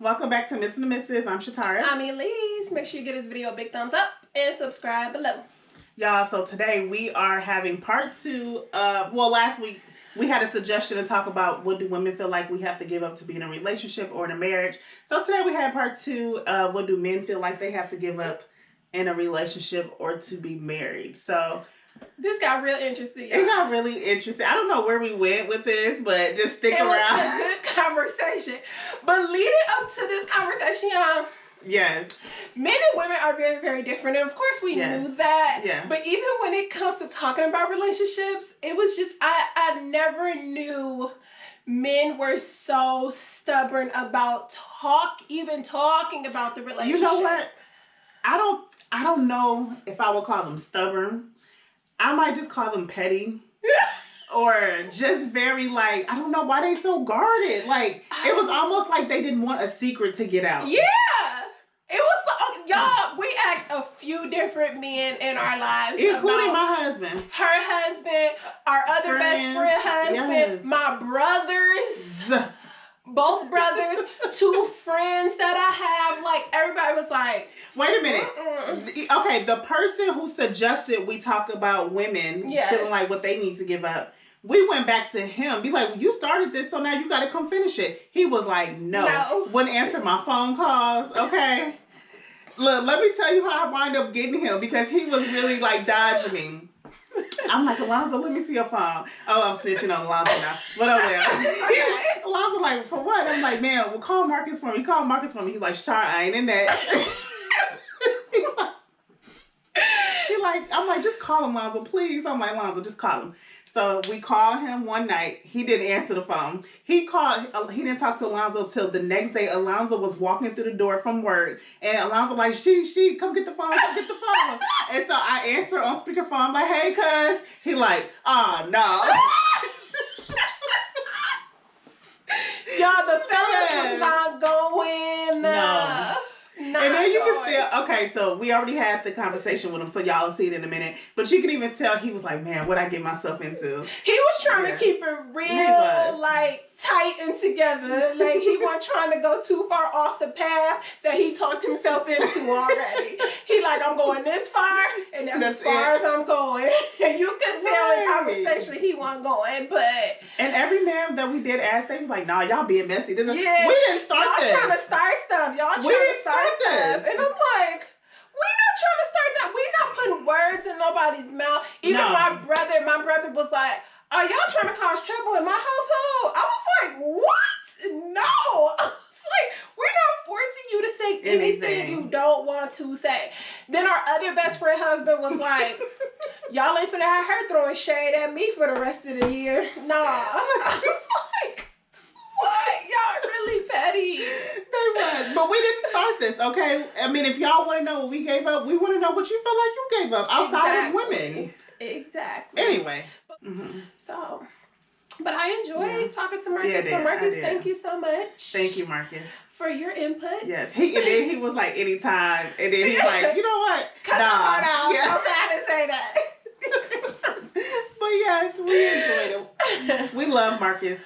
Welcome back to Miss and the Misses. I'm Shatara. I'm Elise. Make sure you give this video a big thumbs up and subscribe below. Y'all, so today we are having part 2. Last week we had a suggestion to talk about what do women feel like we have to give up to be in a relationship or in a marriage. So today we had part 2 of what do men feel like they have to give up in a relationship or to be married. So this got real interesting, y'all. It got really interesting. I don't know where we went with this, but just stick around. It was a good conversation. But leading up to this conversation, y'all. Yes. Men and women are very, very different. And of course we knew that. Yeah. But even when it comes to talking about relationships, it was just, I never knew men were so stubborn about even talking about the relationship. You know what? I don't know if I would call them stubborn. I might just call them petty. Or just very I don't know why they so guarded. It was almost like they didn't want a secret to get out. Yeah. It was, y'all, we asked a few different men in our lives. Including my husband. Her husband, our other best friend husband, my brothers. Both brothers, 2 friends that I have, everybody was like, wait a minute. Okay, the person who suggested we talk about women feeling like what they need to give up, we went back to him, be like, well, you started this, so now you got to come finish it. He was like, no. Wouldn't answer my phone calls, okay? Look, let me tell you how I wind up getting him, because he was really, dodging me. I'm like, Alonzo, let me see your phone. Oh, I'm snitching on Alonzo now. But oh well. Alonzo like, for what? I'm like, man, well, call Marcus for me. Call Marcus for me. He's like, Shatara, I ain't in that. I'm like, just call him, Alonzo, please. I'm like, Alonzo, just call him. So we called him one night. He didn't answer the phone. He didn't talk to Alonzo till the next day. Alonzo was walking through the door from work. And Alonzo like, she, come get the phone, come get the phone. And so I answer on speakerphone. I'm like, hey, cuz. He like, oh, no. Y'all, the fellas was not going. No. And then you can still, okay, so we already had the conversation with him, so y'all will see it in a minute. But you can even tell he was like, man, what I get myself into. He was trying to keep it real, tight and together. He wasn't trying to go too far off the path that he talked himself into already. He I'm going this far, and that's as far as I'm going. And you could tell in conversation he wasn't going, but... And every man that we did ask, they was like, nah, y'all being messy. We didn't start this. Y'all trying to start stuff. Y'all trying to start stuff. And I'm like... We're not trying to start that. We're not putting words in nobody's mouth. Even my brother was like, are y'all trying to cause trouble in my household? I was like, what? No. I was like, we're not forcing you to say anything you don't want to say. Then our other best friend husband was like, y'all ain't finna have her throwing shade at me for the rest of the year. Nah. I was like, what? Y'all really petty. They was. But we didn't start this, okay? I mean, if y'all want to know what we gave up, we want to know what you feel like you gave up outside of women. Exactly. Anyway. So, but I enjoyed talking to Marcus. So Marcus, thank you so much. Thank you, Marcus. For your input. Yes. And then he was like, anytime. And then he's like, you know what? Cut the part out. Yeah. I didn't say that. But yes, we enjoyed it. We love Marcus.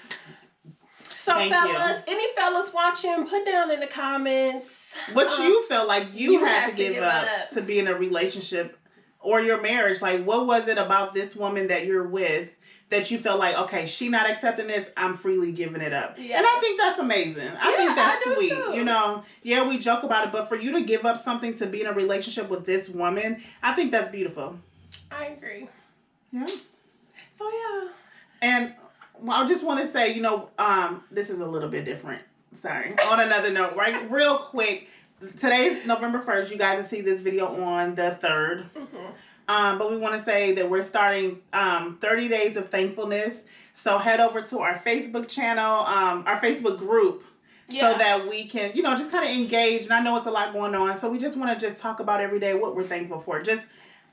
So fellas, any fellas watching, put down in the comments what you felt like you had to give up to be in a relationship or your marriage. What was it about this woman that you're with that you felt like, okay, she not accepting this, I'm freely giving it up. Yeah. And I think that's amazing. I think that's sweet. Too. You know, we joke about it, but for you to give up something to be in a relationship with this woman, I think that's beautiful. I agree. Yeah. So yeah. And I just want to say, this is a little bit different. Sorry. On another note, real quick, today's November 1st. You guys will see this video on the 3rd. Mm-hmm. But we want to say that we're starting 30 Days of Thankfulness. So head over to our Facebook channel, our Facebook group, so that we can, just kind of engage. And I know it's a lot going on. So we just want to just talk about every day what we're thankful for. Just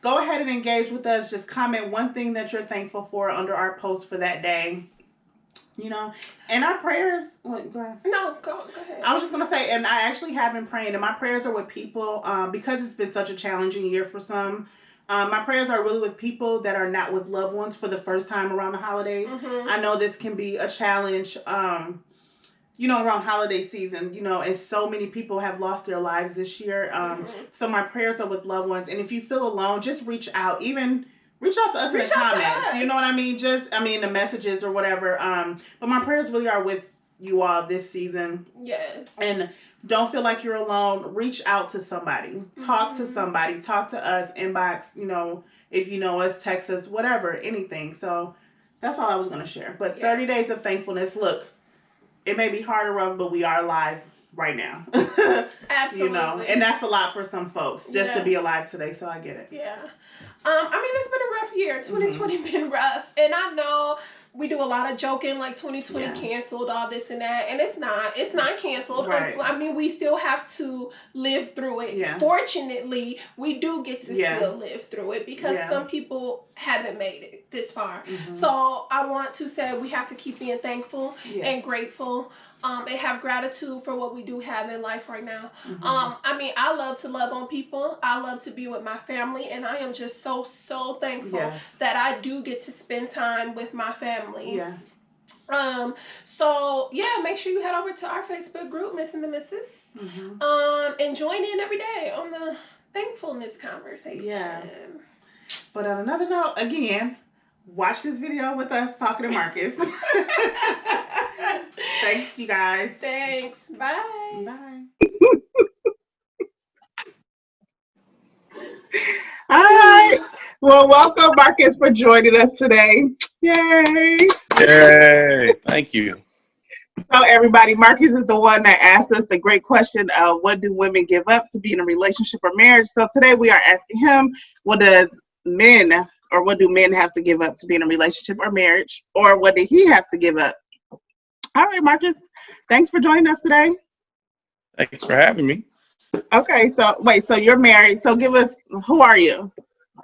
go ahead and engage with us. Just comment one thing that you're thankful for under our post for that day. And our prayers, go ahead. No, go ahead. I was just going to say, and I actually have been praying, and my prayers are with people, because it's been such a challenging year for some. My prayers are really with people that are not with loved ones for the first time around the holidays. Mm-hmm. I know this can be a challenge, around holiday season, and so many people have lost their lives this year. So my prayers are with loved ones. And if you feel alone, just reach out. Even reach out to us in the comments. You know what I mean? The messages or whatever. But my prayers really are with you all this season. Yes. And don't feel like you're alone. Reach out to somebody. Talk to somebody. Talk to us. Inbox, if you know us, text us, whatever, anything. So that's all I was going to share. But 30 days of thankfulness. Look, it may be hard or rough, but we are alive right now. Absolutely. And that's a lot for some folks just to be alive today. So I get it. Yeah. It's been a rough year. 2020 been rough. And I know we do a lot of joking, like 2020 canceled, all this and that. And it's not canceled. Right. We still have to live through it. Yeah. Fortunately, we do get to still live through it because some people haven't made it this far. So I want to say we have to keep being thankful and grateful. And have gratitude for what we do have in life right now. I love to love on people. I love to be with my family. And I am just so, so thankful that I do get to spend time with my family. Yeah. Make sure you head over to our Facebook group, Miss and the Missus. And join in every day on the thankfulness conversation. Yeah. But on another note, again, watch this video with us talking to Marcus. Thanks, you guys. Thanks. Bye. Bye. All right. Well, welcome, Marcus, for joining us today. Yay. Yay. Thank you. So, everybody, Marcus is the one that asked us the great question of what do women give up to be in a relationship or marriage? So, today we are asking him, what do men have to give up to be in a relationship or marriage? Or what did he have to give up? All right, Marcus, thanks for joining us today. Thanks for having me. Okay, so you're married. So give us, who are you?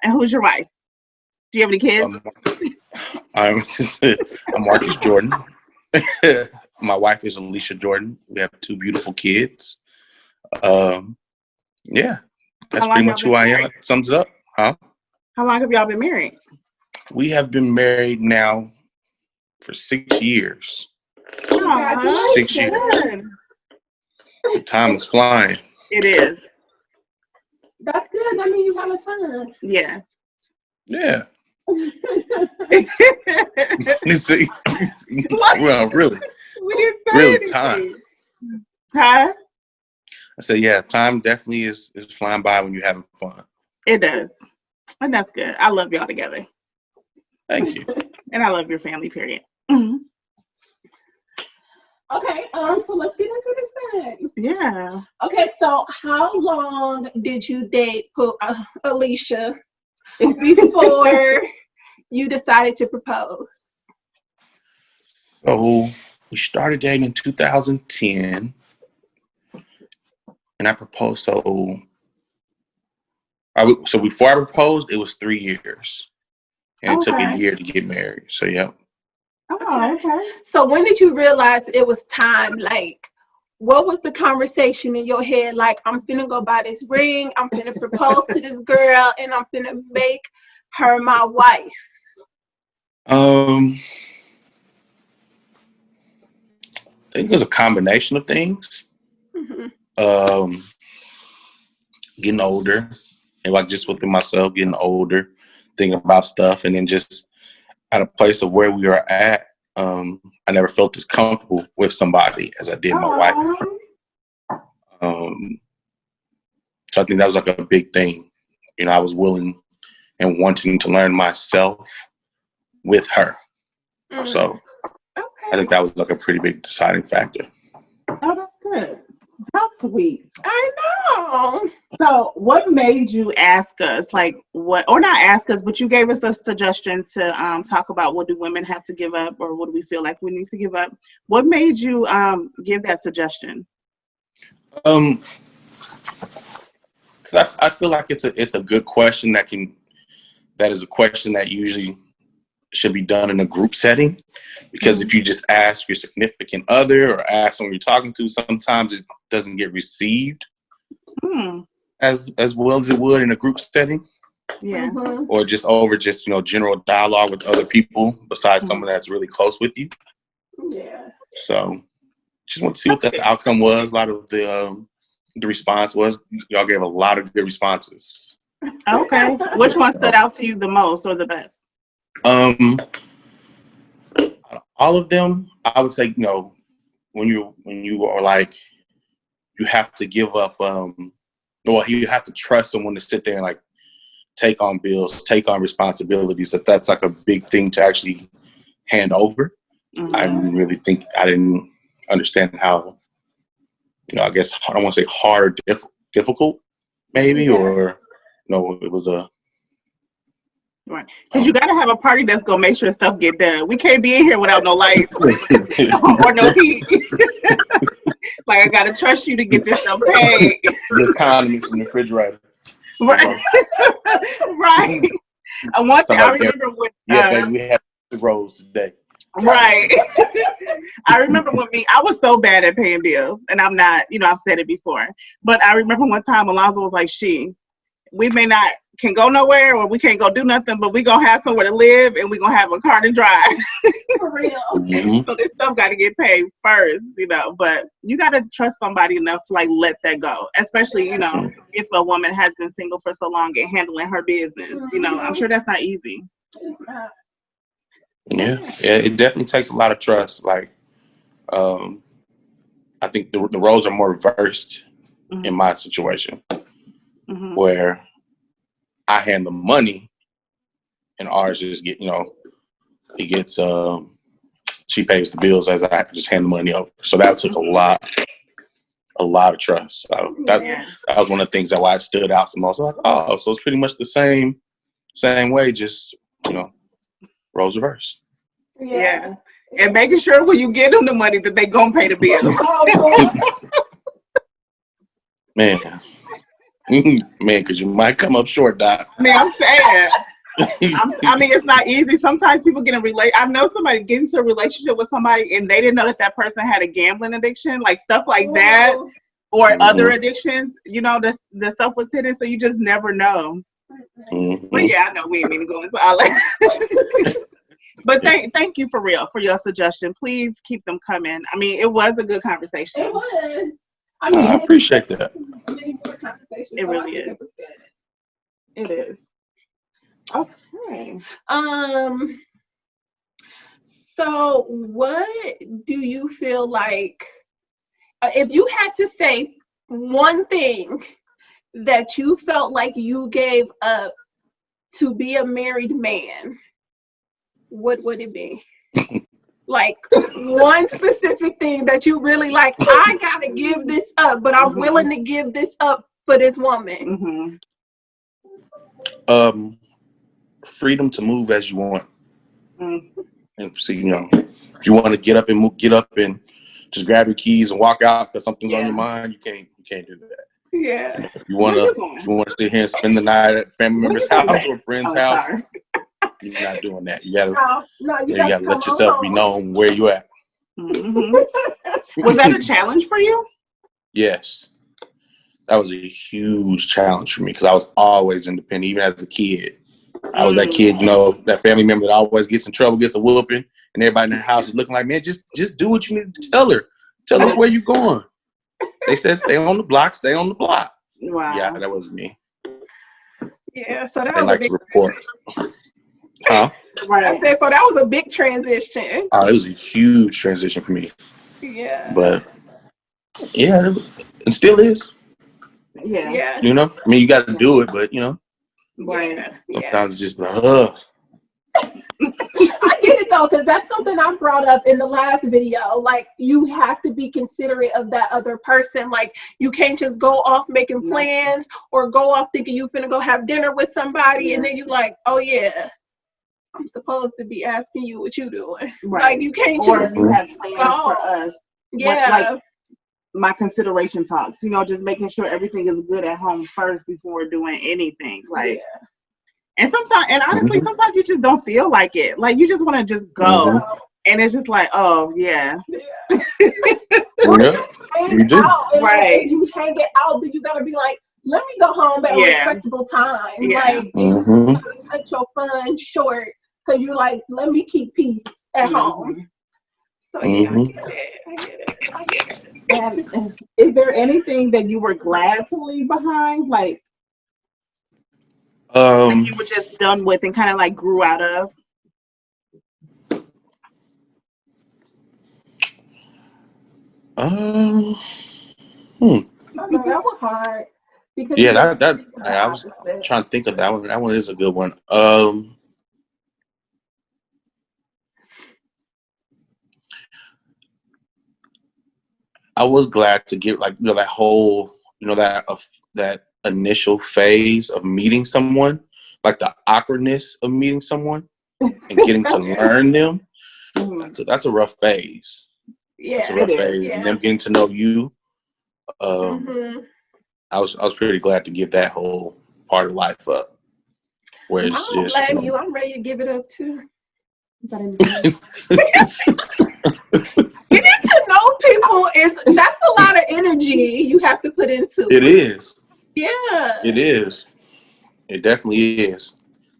And who's your wife? Do you have any kids? I'm Marcus Jordan. My wife is Alicia Jordan. We have 2 beautiful kids. That's pretty much who I am. Sums it up, huh? How long have y'all been married? We have been married now for 6 years. Oh, 6 years. The time is flying. It is. That's good. That means you have a son. Yeah. Yeah. See? Well, really. We didn't say really anything. Time. Huh? I said, yeah, time definitely is flying by when you're having fun. It does. And that's good. I love y'all together. Thank you. And I love your family, period. Okay, so let's get into this thing. Yeah. Okay, so how long did you date Alicia before you decided to propose? So we started dating in 2010, and I proposed. So before I proposed, it was 3 years, and it took a year to get married. So yeah. Oh, okay. So when did you realize it was time? Like, what was the conversation in your head? Like, I'm finna go buy this ring. I'm finna propose to this girl, and I'm finna make her my wife. I think it was a combination of things. Getting older, and like just within myself, getting older, thinking about stuff, and then just at a place of where we are at, I never felt as comfortable with somebody as I did my wife. So I think that was like a big thing. I was willing and wanting to learn myself with her. So I think that was like a pretty big deciding factor. Oh, that's good. That's sweet. I know. So what made you ask us, like what, or not ask us, but you gave us a suggestion to talk about what do women have to give up, or what do we feel like we need to give up? What made you give that suggestion? Because I feel like it's a good question that is a question that usually should be done in a group setting, because if you just ask your significant other or ask someone you're talking to, sometimes it doesn't get received as well as it would in a group setting. Yeah. Or just over general dialogue with other people besides someone that's really close with you. Yeah. So Just want to see what the outcome was. A lot of the response was. Y'all gave a lot of good responses. Okay. Which one stood out to you the most or the best? All of them, I would say, you know, when you are like, you have to give up, you have to trust someone to sit there and like take on bills, take on responsibilities. That's like a big thing to actually hand over. Mm-hmm. I didn't understand how, you know, I guess I don't want to say hard, difficult, maybe, or no, it was a. Right, because you got to have a party that's gonna make sure stuff get done. We can't be in here without no lights or no heat. Like, I gotta trust you to get this stuff paid. The economy from the refrigerator. Right, right. One thing I remember when baby, we had the rolls today. Right. I remember I was so bad at paying bills, and I'm not. You know, I've said it before, but I remember one time Alonzo was like, we may not can go nowhere or we can't go do nothing, but we gonna have somewhere to live and we gonna have a car to drive. For real. Mm-hmm. So this stuff got to get paid first, you know, but you got to trust somebody enough to like let that go, especially, you know, if a woman has been single for so long and handling her business, you know, I'm sure that's not easy. Yeah, it definitely takes a lot of trust. Like, I think the roles are more reversed in my situation. Mm-hmm. Where I hand the money and ours just get, you know, he gets, she pays the bills as I just hand the money over. So that took a lot of trust. So that was one of the things that why it stood out the most. Like, oh, so it's pretty much the same way, just, you know, roles reversed. Yeah. And making sure when you get them the money that they gonna pay the bills. Man, because you might come up short, Doc. Man, I'm saying. I mean, it's not easy. Sometimes people get I know somebody get into a relationship with somebody and they didn't know that person had a gambling addiction, like stuff like that, or other addictions. You know, the stuff was hidden, so you just never know. Mm-hmm. But yeah, I know we didn't mean to go into all that. But thank you for real for your suggestion. Please keep them coming. I mean, it was a good conversation. It was. I appreciate that. It really is. It is. Okay. So what do you feel like, if you had to say one thing that you felt like you gave up to be a married man, what would it be? Like one specific thing that you really like, I gotta give this up, but I'm willing to give this up for this woman. Freedom to move as you want. And see, you know, if you want to get up and just grab your keys and walk out because something's on your mind, you can't do that. Yeah. If you want to sit here and spend the night at a family member's house or a friend's house, you're not doing that. You gotta let yourself be known where you at. Was that a challenge for you? Yes, that was a huge challenge for me because I was always independent, even as a kid. I was that kid, you know, that family member that always gets in trouble, gets a whooping, and everybody in the house is looking like, man, just do what you need to tell her. Tell her where you going. They said, stay on the block, stay on the block. Wow. Yeah, that was me. Yeah, so that was like to report. Huh? Right. I said, so that was a big transition. Oh, it was a huge transition for me. Yeah. But yeah, it still is. Yeah. You know, I mean, you got to do it, but you know, right. Sometimes it's just like, I get it though, because that's something I brought up in the last video. Like, you have to be considerate of that other person. Like, you can't just go off making plans or go off thinking you finna go have dinner with somebody, and then you like, oh yeah, I'm supposed to be asking you what you doing. Right. Like, you can't just. Or you have plans for us. Yeah. Like my consideration talks, you know, just making sure everything is good at home first before doing anything. Like, and sometimes, and honestly, sometimes you just don't feel like it. Like, you just want to just go. And it's just like, oh, yeah. You do. Right. If you hang it out, then you got to be like, let me go home at a respectable time. Like, you got to cut your fun short because you're like, let me keep peace at home. So, yeah, I get it. And is there anything that you were glad to leave behind, like that you were just done with and kind of like grew out of? No, that was hard. Because yeah, I was trying to think of that one. That one is a good one. I was glad to get like that whole that initial phase of meeting someone, like the awkwardness of meeting someone and getting to learn them. That's a rough phase. Yeah, it's a rough phase, and them getting to know you. I was pretty glad to give that whole part of life up. Where it's I don't blame you. I'm ready to give it up too. Getting to know people that's a lot of energy you have to put into it. It is. Yeah. It is. It definitely is.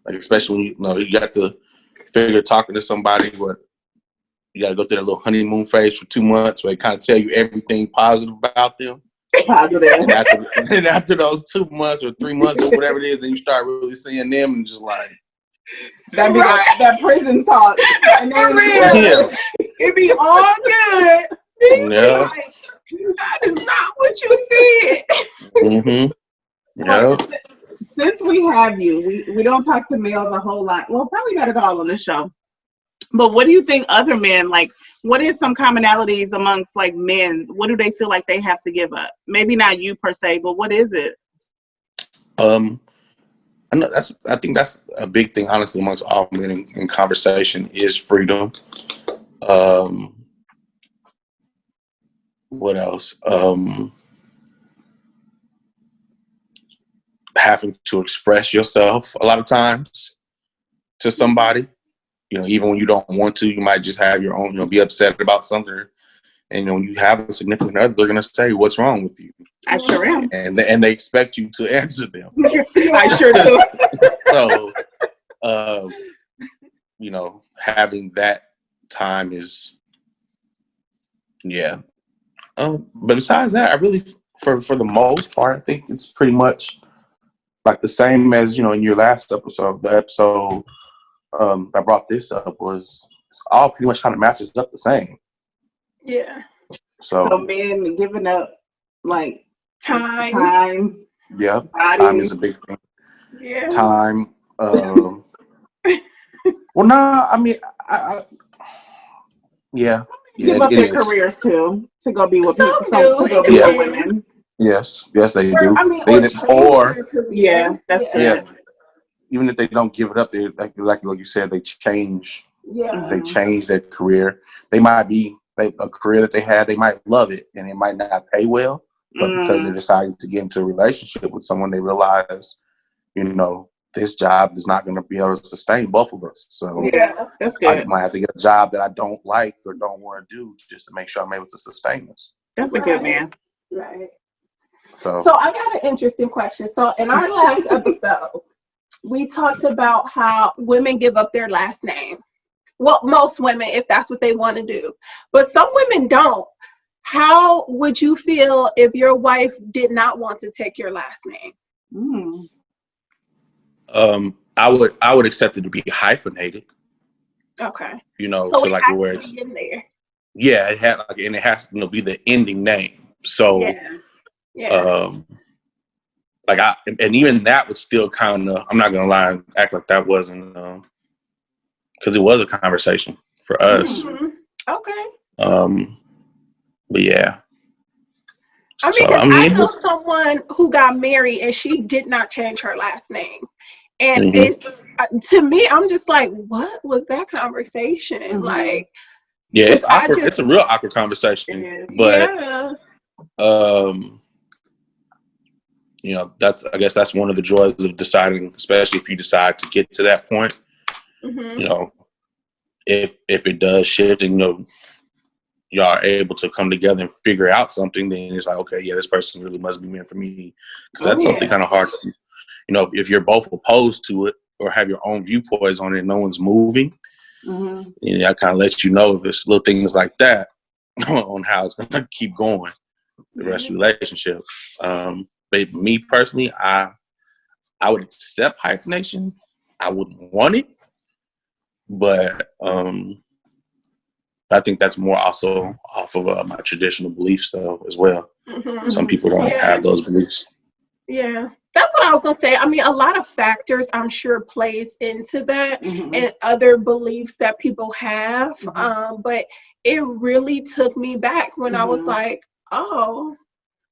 Like, especially when you got to figure talking to somebody, but you got to go through that little honeymoon phase for 2 months where they kind of tell you everything positive about them. Positive. And after those 2 months or 3 months or whatever it is, then you start really seeing them and just like that be that prison talk. And then it be all good. Yeah. Like, that is not what you said. Mm-hmm. Yeah. Since we have you, we don't talk to males a whole lot. Well, probably not at all on the show. But what do you think other men, like, what is some commonalities amongst like men? What do they feel like they have to give up? Maybe not you per se, but what is it? I think that's a big thing, honestly, amongst all men in conversation is freedom. What else? Having to express yourself a lot of times to somebody. Even when you don't want to, you might just have your own, be upset about something. And when you have a significant other, they're gonna say, "What's wrong with you?" I sure am. And they expect you to answer them. I sure do. So, having that time is, yeah. But besides that, I really, for the most part, I think it's pretty much like the same as in your last episode. The episode that brought this up it's all pretty much kind of matches up the same. Yeah. So men giving up like time. Yeah, body. Time is a big thing. Yeah. Time. Well, no, I mean, yeah. Give up their careers too to go be with people. To go be with women. Yes, they do. I mean, that's good. Even if they don't give it up, they like you said, they change. Yeah. They change their career. They might be a career that they had. They might love it, and it might not pay well. But because they're deciding to get into a relationship with someone, they realize, this job is not going to be able to sustain both of us. So yeah, that's good. I might have to get a job that I don't like or don't want to do just to make sure I'm able to sustain this. That's a good man. Right. So I got an interesting question. So in our last episode, we talked about how women give up their last name. Well, most women, if that's what they want to do. But some women don't. How would you feel if your wife did not want to take your last name? I would accept it to be hyphenated. Okay. So to like where it's in there. Yeah, it had and it has to be the ending name. So and even that was still kind of, I'm not gonna lie, act like that wasn't because it was a conversation for us. Mm-hmm. Okay. But yeah. I know someone who got married and she did not change her last name. And it's to me, I'm just like, what was that conversation? Mm-hmm. Like, yeah, it's awkward. It's a real awkward conversation. But I guess that's one of the joys of deciding, especially if you decide to get to that point. Mm-hmm. If it does shift and y'all are able to come together and figure out something, then it's like, okay, yeah, this person really must be meant for me. Because that's something kind of hard to, if you're both opposed to it or have your own viewpoints on it and no one's moving, I kind of let you know if it's little things like that. on how it's gonna keep going the rest of the relationship. But me personally, I would accept hyphenation. I wouldn't want it, but I think that's more also off of my traditional beliefs though as well. Some people don't have those beliefs. Yeah, that's what I was gonna say. I mean, a lot of factors I'm sure plays into that, and other beliefs that people have. But it really took me back when I was like, oh,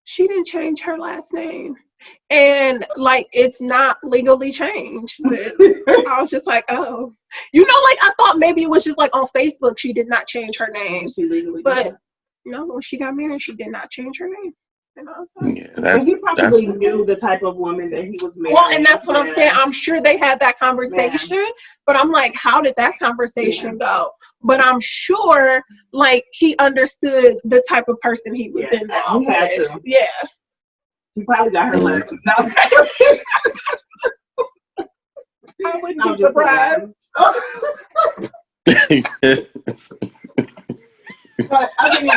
she didn't change her last name. And like, it's not legally changed. I was just like, oh, you know, like I thought maybe it was just like on Facebook she did not change her name, but no, when she got married she did not change her name. And I was like, but he probably knew the type of woman that he was married. Well, and that's what I'm saying. I'm sure they had that conversation, but I'm like, how did that conversation go? But I'm sure, like, he understood the type of person he was involved with. Yeah. He probably got her last name. I wouldn't be surprised. But I mean,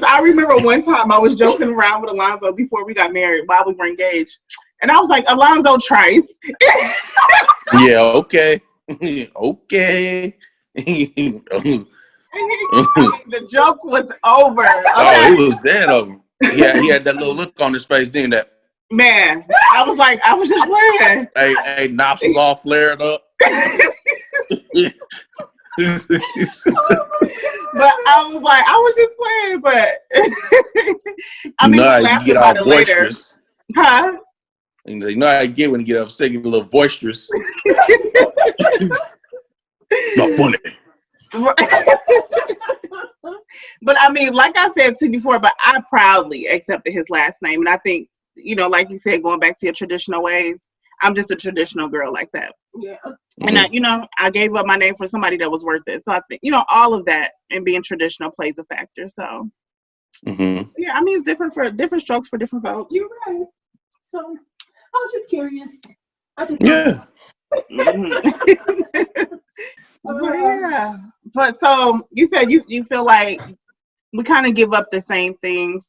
I remember one time I was joking around with Alonzo before we got married while we were engaged. And I was like, Alonzo Trice. Yeah, okay. Okay. The joke was over. Okay? Oh, it was dead over. Yeah, he had that little look on his face, didn't that? Man, I was like, I was just playing. Hey, nostrils all flared up. But I was like, I was just playing, but I mean, you get all boisterous. Huh? You know how you get when you get upset, you get a little boisterous. Not funny. But I mean, like I said to you before, but I proudly accepted his last name. And I think, you know, like you said, going back to your traditional ways, I'm just a traditional girl like that. Yeah. And I gave up my name for somebody that was worth it. So I think, all of that and being traditional plays a factor. So yeah, I mean, it's different strokes for different folks. You're right. So I was just curious. Yeah. Yeah. But so you said you feel like we kind of give up the same things.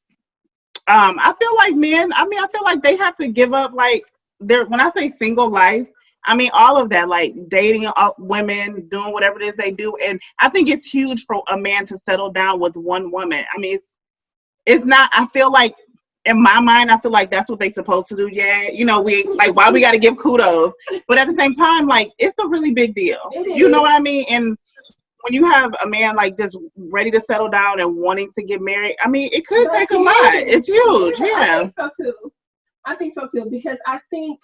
I feel like men, I feel like they have to give up like when I say single life, I mean all of that, like dating women, doing whatever it is they do. And I think it's huge for a man to settle down with one woman. I mean, it's not, I feel like in my mind, I feel like that's what they supposed to do. Yeah, we like why we got to give kudos, but at the same time, like it's a really big deal. You know what I mean? And when you have a man like just ready to settle down and wanting to get married, I mean, it could take a lot. It's huge. Yeah, I think so too, because I think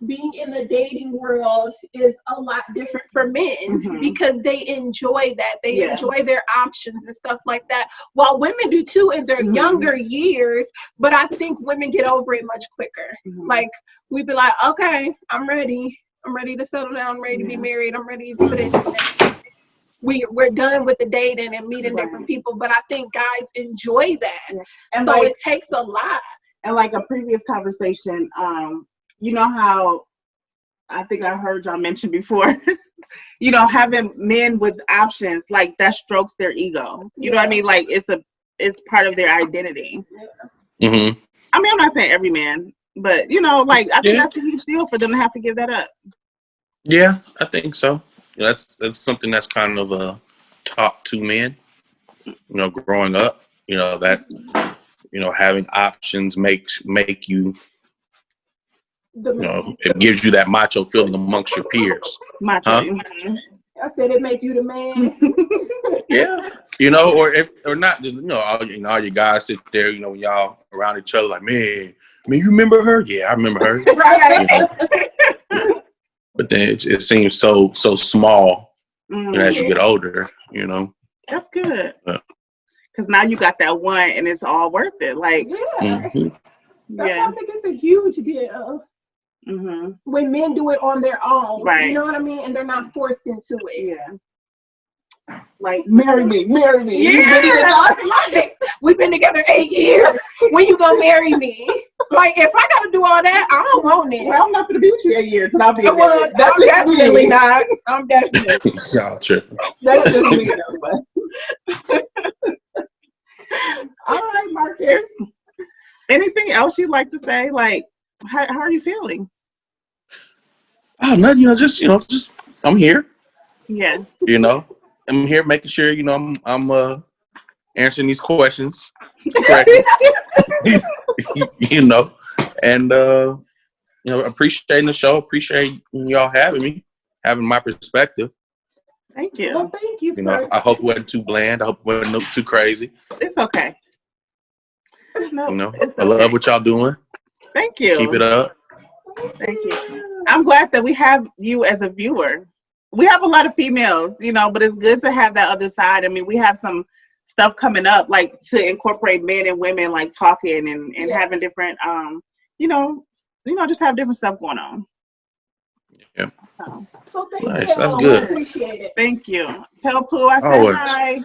being in the dating world is a lot different for men because they enjoy that. They enjoy their options and stuff like that. While women do too in their younger years, but I think women get over it much quicker. Like we'd be like, okay, I'm ready to settle down, I'm ready to be married, I'm ready for this. We're done with the dating and meeting different people, but I think guys enjoy that. And so it takes a lot. And like a previous conversation, you know how I think I heard y'all mention before, having men with options, like that strokes their ego. You know what I mean? Like it's part of their identity. I mean, I'm not saying every man, but like I think that's a huge deal for them to have to give that up. Yeah, I think so. That's something that's kind of taught to men, growing up. That having options make you. It gives you that macho feeling amongst your peers. Macho. I said it make you the man. Yeah, or not. All your guys sit there. When y'all around each other, like, man, you remember her? Yeah, I remember her. But then it seems so small as you get older. That's good. Because now you got that one, and it's all worth it. Like, that's why I think it's a huge deal. When men do it on their own, you know what I mean, and they're not forced into it. Like, marry me. Yeah, we've been together 8 years. When you gonna marry me? Like, if I gotta do all that, I don't want it. Well, I'm not gonna be with you 8 years, and I'll be. I'm definitely not. I'm definitely. Y'all tripping. That's just me. Yes. Anything else you'd like to say? Like, how are you feeling? Oh, nothing. Just I'm here. Yeah. I'm here making sure I'm answering these questions correctly. And appreciating the show. Appreciate y'all having my perspective. Thank you. Well, thank you. I hope it wasn't too bland. I hope it wasn't too crazy. It's okay. No, I love what y'all doing. Thank you. Keep it up. Thank you. I'm glad that we have you as a viewer. We have a lot of females, but it's good to have that other side. I mean, we have some stuff coming up, like to incorporate men and women, like talking and having different, just have different stuff going on. Yeah. So thank nice. you. That's good. Appreciate it. Thank you. Tell Pooh I said Always. hi.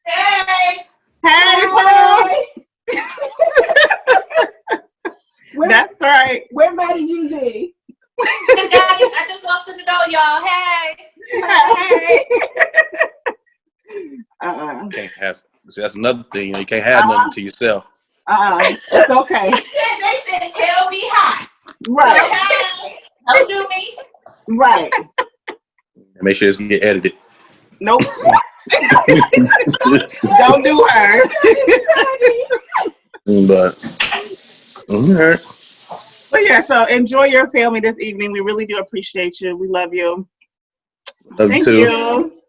Hey. Hey, Pooh. That's right. Where Maddie Gigi? I just walked in the door, y'all. Hey. Can't have. That's another thing. You can't have nothing to yourself. It's okay. They said, tell me hi. Right. Okay. Don't do me. Right. Make sure it's get edited. Nope. Don't do her. But all right. But yeah, so enjoy your family this evening. We really do appreciate you. We love you. Love Thank you too. you.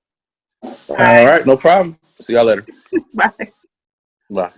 All right, no problem. See y'all later. Bye. Bye.